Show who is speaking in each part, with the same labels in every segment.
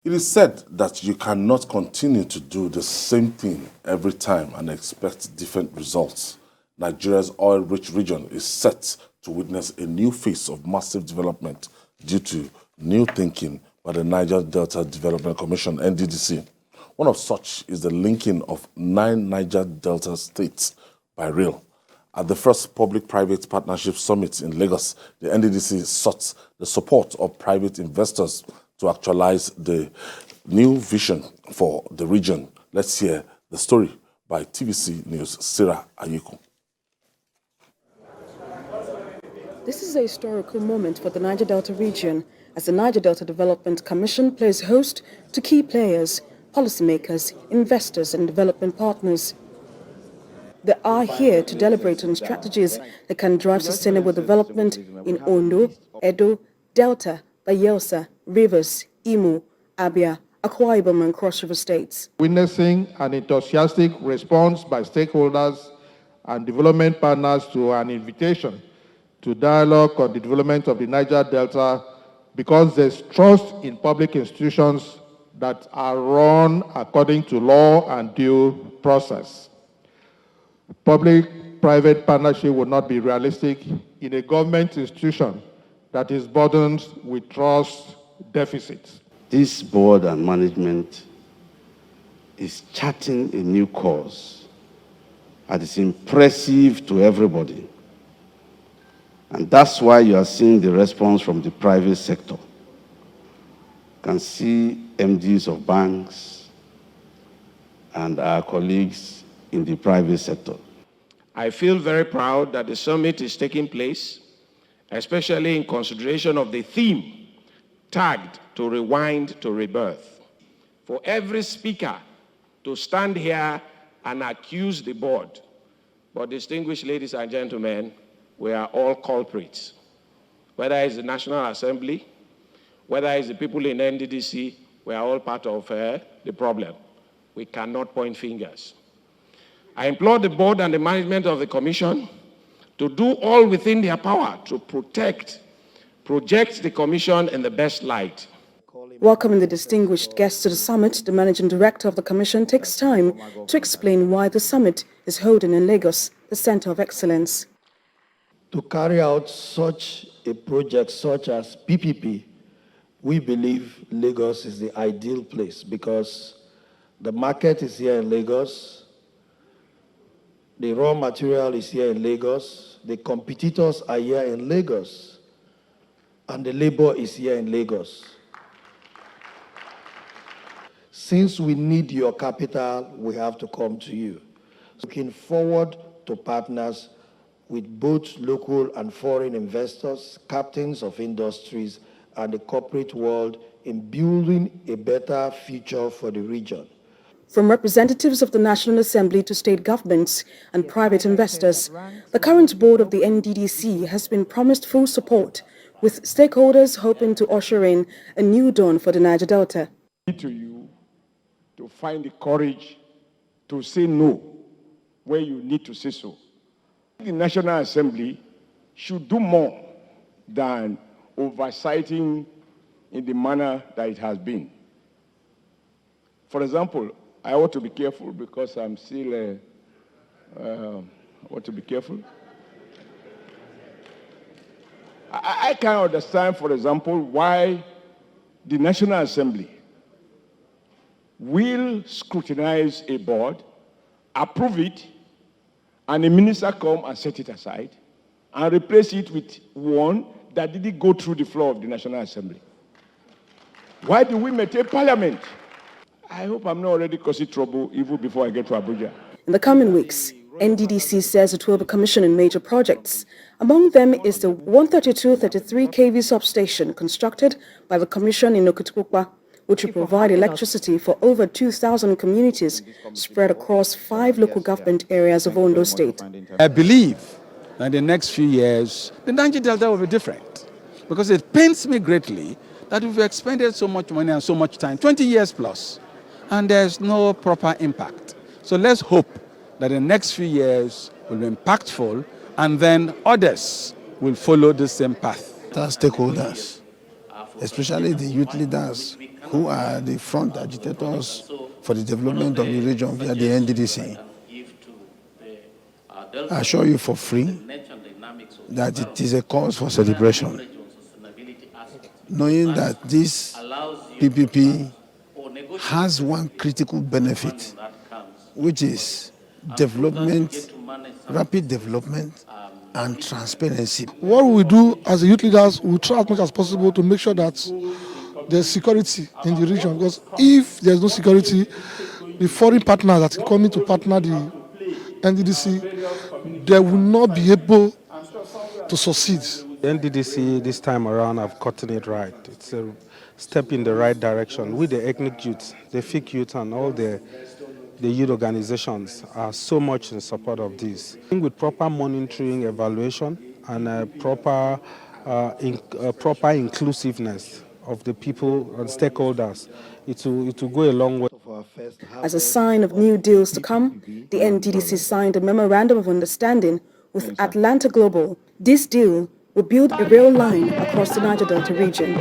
Speaker 1: It is said that you cannot continue to do the same thing every time and expect different results. Nigeria's oil-rich region is set to witness a new phase of massive development due to new thinking by the Niger Delta Development Commission, NDDC. One of such is the linking of 9 Niger Delta states by rail. At the first Public-Private Partnership Summit in Lagos, the NDDC sought the support of private investors to actualize the new vision for the region. Let's hear the story by TVC News' Sarah Ayuku.
Speaker 2: This is a historical moment for the Niger Delta region as the Niger Delta Development Commission plays host to key players, policymakers, investors and development partners. They are here to deliberate on strategies that can drive sustainable development in Ondo, Edo, Delta, Bayelsa, Rivers, Imo, Abia, Akwa Ibom and Cross River states.
Speaker 3: Witnessing an enthusiastic response by stakeholders and development partners to an invitation to dialogue on the development of the Niger Delta because there's trust in public institutions that are run according to law and due process. Public-private partnership would not be realistic in a government institution that is burdened with trust deficits.
Speaker 4: This board and management is charting a new course that is impressive to everybody. And that's why you are seeing the response from the private sector. You can see MDs of banks and our colleagues in the private sector.
Speaker 5: I feel very proud that the summit is taking place, especially in consideration of the theme tagged to rewind to rebirth. For every speaker to stand here and accuse the board, but distinguished ladies and gentlemen, we are all culprits. Whether it's the National Assembly, whether it's the people in NDDC, we are all part of the problem. We cannot point fingers. I implore the board and the management of the commission to do all within their power to project the commission in the best light.
Speaker 2: Welcoming the distinguished guests to the summit, the managing director of the commission takes time to explain why the summit is holding in Lagos, the center of excellence.
Speaker 6: To carry out such a project such as PPP, we believe Lagos is the ideal place because the market is here in Lagos, the raw material is here in Lagos, the competitors are here in Lagos, and the labor is here in Lagos. Since we need your capital, we have to come to you. Looking forward to partners with both local and foreign investors, captains of industries, and the corporate world in building a better future for the region.
Speaker 2: From representatives of the National Assembly to state governments and private investors, the current board of the NDDC has been promised full support, with stakeholders hoping to usher in a new dawn for the Niger Delta.
Speaker 7: To you to find the courage to say no where you need to say so. The National Assembly should do more than oversighting in the manner that it has been. For example, I ought to be careful because I'm still, want to be careful. I can understand, for example, why the National Assembly will scrutinize a board, approve it, and a minister come and set it aside and replace it with one that didn't go through the floor of the National Assembly. Why do we maintain parliament? I hope I'm not already causing trouble even before I get to Abuja.
Speaker 2: In the coming weeks, NDDC says it will be commissioning major projects. Among them is the 132-33 kV substation constructed by the Commission in Okutukpa, which will provide electricity for over 2,000 communities spread across 5 local government areas of Ondo State.
Speaker 8: I believe that in the next few years, the Niger Delta will be different because it pains me greatly that we've expended so much money and so much time, 20 years plus, and there's no proper impact. So let's hope that the next few years will be impactful and then others will follow the same path.
Speaker 9: Our stakeholders, especially the youth leaders who are the front agitators for the development of the region via the NDDC, I assure you for free that it is a cause for celebration, knowing that this PPP has one critical benefit, which is development, rapid development, and transparency.
Speaker 10: What we do as the youth leaders, we try as much as possible to make sure that there's security in the region, because if there's no security, the foreign partners that are coming to partner the NDDC, they will not be able to succeed.
Speaker 11: The NDDC this time around have gotten it right. It's a step in the right direction. With the ethnic youth, the FIC youth and all the youth organizations are so much in support of this. With proper monitoring, evaluation, and proper inclusiveness of the people and stakeholders, it will go a long way.
Speaker 2: As a sign of new deals to come, the NDDC signed a memorandum of understanding with Atlanta Global. This deal will build a rail line across the Niger Delta region.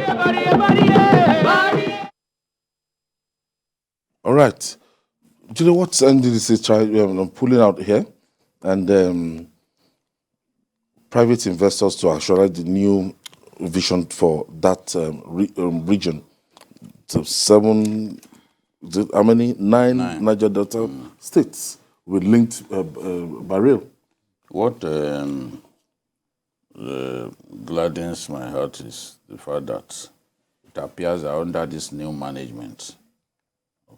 Speaker 1: All right. Do you know what NDDC tried pulling out here? And private investors to actualize the new vision for that region. So how many? Nine Niger Delta states with linked by rail.
Speaker 12: What gladdens my heart is the fact that it appears that under this new management of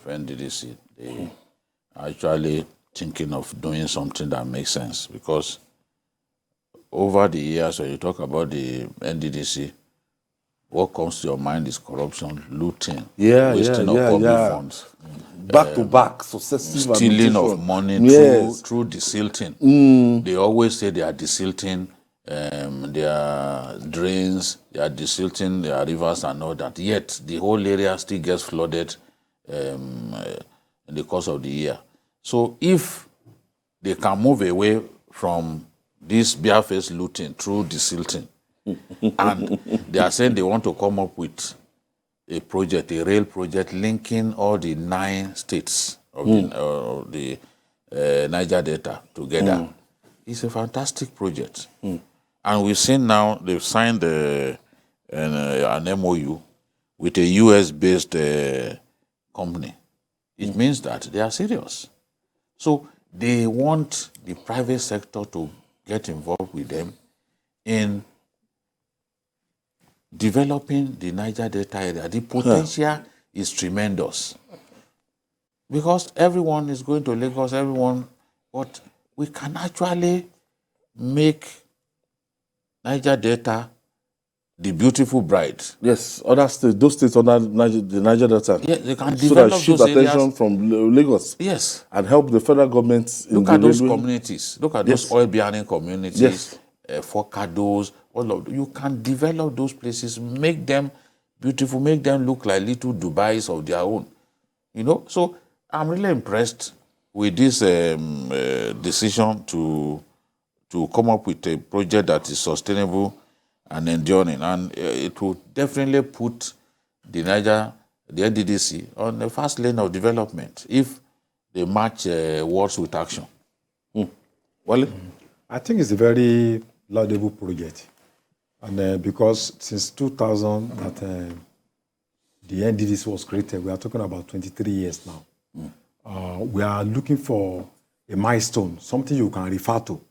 Speaker 12: NDDC, they are actually thinking of doing something that makes sense, because over the years, when you talk about the NDDC, what comes to your mind is corruption, looting, wasting of public funds.
Speaker 1: Back to back, successive
Speaker 12: stealing of money through desilting. They always say they are desilting their drains, they are desilting their rivers and all that. Yet the whole area still gets flooded in the course of the year. So if they can move away from this barefaced looting through desilting, and they are saying they want to come up with a project, a rail project linking all the 9 states of the Niger Delta together. It's a fantastic project. And we've seen now they've signed an MOU with a US-based company. It means that they are serious. So they want the private sector to get involved with them in developing the Niger Delta area. The potential is tremendous. Because everyone is going to Lagos, but we can actually make Niger Delta the beautiful bride.
Speaker 1: Yes, other states, those states under the Niger Delta.
Speaker 12: Yes, they can
Speaker 1: so
Speaker 12: develop
Speaker 1: that shift
Speaker 12: those
Speaker 1: attention
Speaker 12: areas
Speaker 1: from Lagos.
Speaker 12: Yes.
Speaker 1: And help the federal government in
Speaker 12: Look at those communities. Look at those oil-bearing communities, Focados, all of them. You can develop those places, make them beautiful, make them look like little Dubais of their own. You know, so I'm really impressed with this decision to come up with a project that is sustainable and enduring, and it will definitely put the NDDC on the fast lane of development if they match words with action.
Speaker 1: Wale?
Speaker 13: I think it's a very laudable project, and because since 2000 that the NDDC was created, we are talking about 23 years now. We are looking for a milestone, something you can refer to,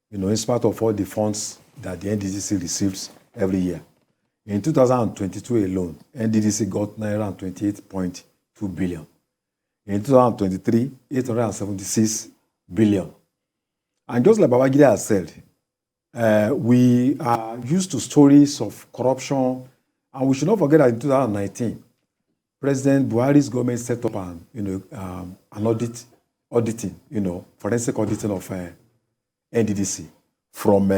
Speaker 13: you know, in spite of all the funds that the NDDC receives every year. In 2022 alone, NDDC got $928.2 billion. In 2023, $876 billion. And just like Babangida has said, we are used to stories of corruption, and we should not forget that in 2019, President Buhari's government set up an auditing, forensic auditing of NDDC from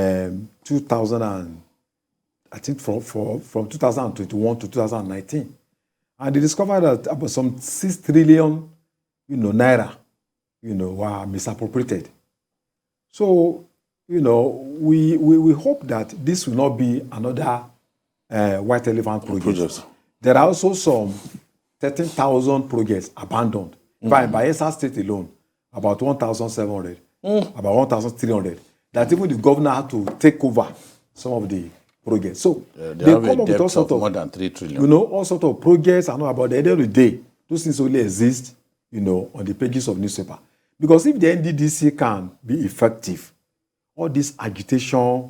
Speaker 13: 2021 to 2019, and they discovered that about some 6 trillion, naira, were misappropriated. So, we hope that this will not be another white elephant project. There are also some 13,000 projects abandoned. In fact, in Bayelsa State alone, about 1,700, about 1,300. That even the governor had to take over some of the projects. So
Speaker 12: they have come up with all sorts of more than 3 trillion.
Speaker 13: You know, all sorts of projects. I know about the end of the day, those things only exist, you know, on the pages of newspaper. Because if the NDDC can be effective, all this agitation,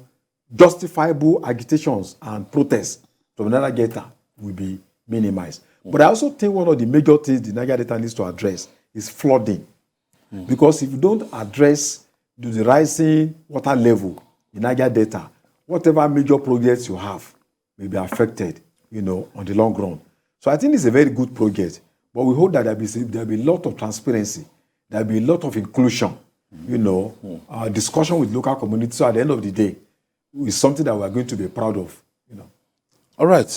Speaker 13: justifiable agitations and protests from Niger Delta will be minimized. But I also think one of the major things the Niger Delta needs to address is flooding. Because if you don't address the rising water level in Niger Delta, whatever major projects you have may be affected, you know, on the long run. So I think it's a very good project. But we hope that there'll be a lot of transparency. There'll be a lot of inclusion, you know, discussion with local communities. So at the end of the day, it's something that we're going to be proud of, you know.
Speaker 1: All right.